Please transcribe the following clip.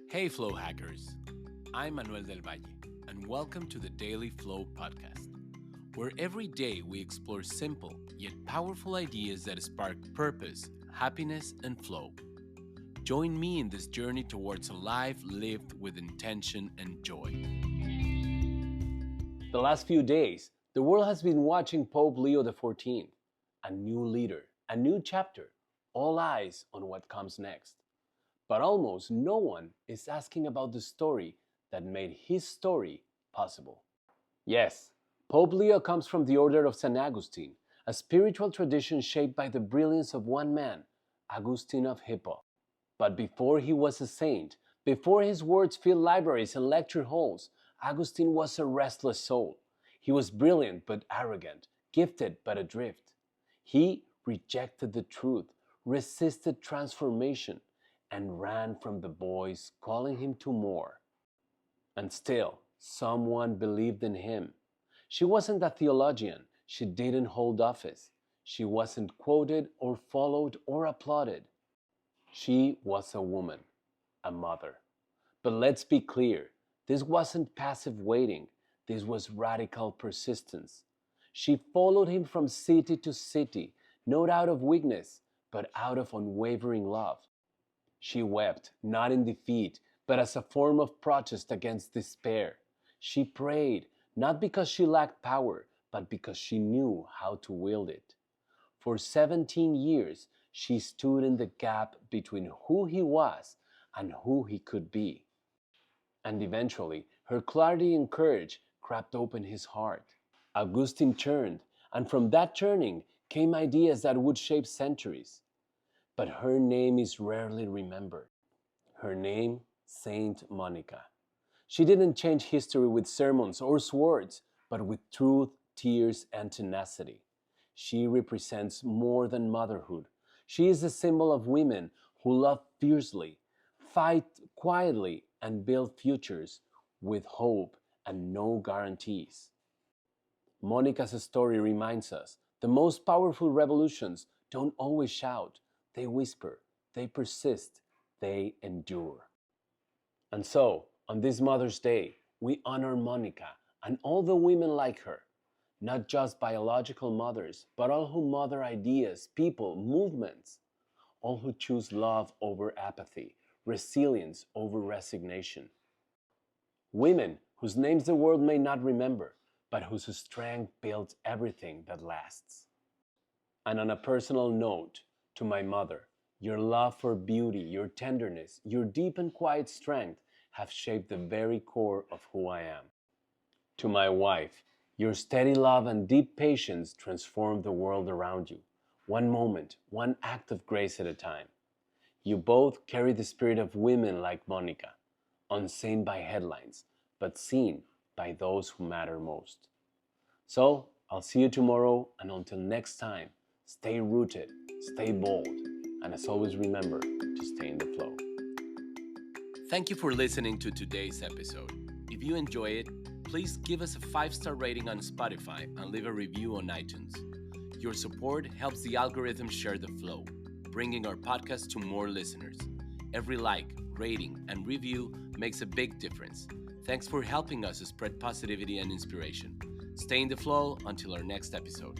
Hey, Flow Hackers. I'm Manuel del Valle, and welcome to the Daily Flow podcast, where every day we explore simple yet powerful ideas that spark purpose, happiness, and flow. Join me in this journey towards a life lived with intention and joy. The last few days, the world has been watching Pope Leo XIV, a new leader, a new chapter, all eyes on what comes next. But almost no one is asking about the story that made his story possible. Yes, Pope Leo comes from the order of St. Augustine, a spiritual tradition shaped by the brilliance of one man, Augustine of Hippo. But before he was a saint, before his words filled libraries and lecture halls, Augustine was a restless soul. He was brilliant but arrogant, gifted but adrift. He rejected the truth, resisted transformation, and ran from the voice calling him to more. And still, someone believed in him. She wasn't a theologian. She didn't hold office. She wasn't quoted or followed or applauded. She was a woman, a mother. But let's be clear, this wasn't passive waiting. This was radical persistence. She followed him from city to city, not out of weakness, but out of unwavering love. She wept, not in defeat, but as a form of protest against despair. She prayed, not because she lacked power, but because she knew how to wield it. For 17 years, she stood in the gap between who he was and who he could be. And eventually, her clarity and courage cracked open his heart. Augustine turned, and from that turning came ideas that would shape centuries. But her name is rarely remembered. Her name, Saint Monica. She didn't change history with sermons or swords, but with truth, tears, and tenacity. She represents more than motherhood. She is a symbol of women who love fiercely, fight quietly, and build futures with hope and no guarantees. Monica's story reminds us the most powerful revolutions don't always shout. They whisper, they persist, they endure. And so, on this Mother's Day, we honor Monica and all the women like her, not just biological mothers, but all who mother ideas, people, movements, all who choose love over apathy, resilience over resignation. Women whose names the world may not remember, but whose strength builds everything that lasts. And on a personal note, to my mother, your love for beauty, your tenderness, your deep and quiet strength have shaped the very core of who I am. To my wife, your steady love and deep patience transform the world around you, one moment, one act of grace at a time. You both carry the spirit of women like Monica, unseen by headlines, but seen by those who matter most. So, I'll see you tomorrow, and until next time, stay rooted, stay bold, and as always remember to stay in the flow. Thank you for listening to today's episode. If you enjoy it, please give us a 5-star rating on Spotify and leave a review on iTunes. Your support helps the algorithm share the flow, bringing our podcast to more listeners. Every like, rating, and review makes a big difference. Thanks for helping us spread positivity and inspiration. Stay in the flow until our next episode.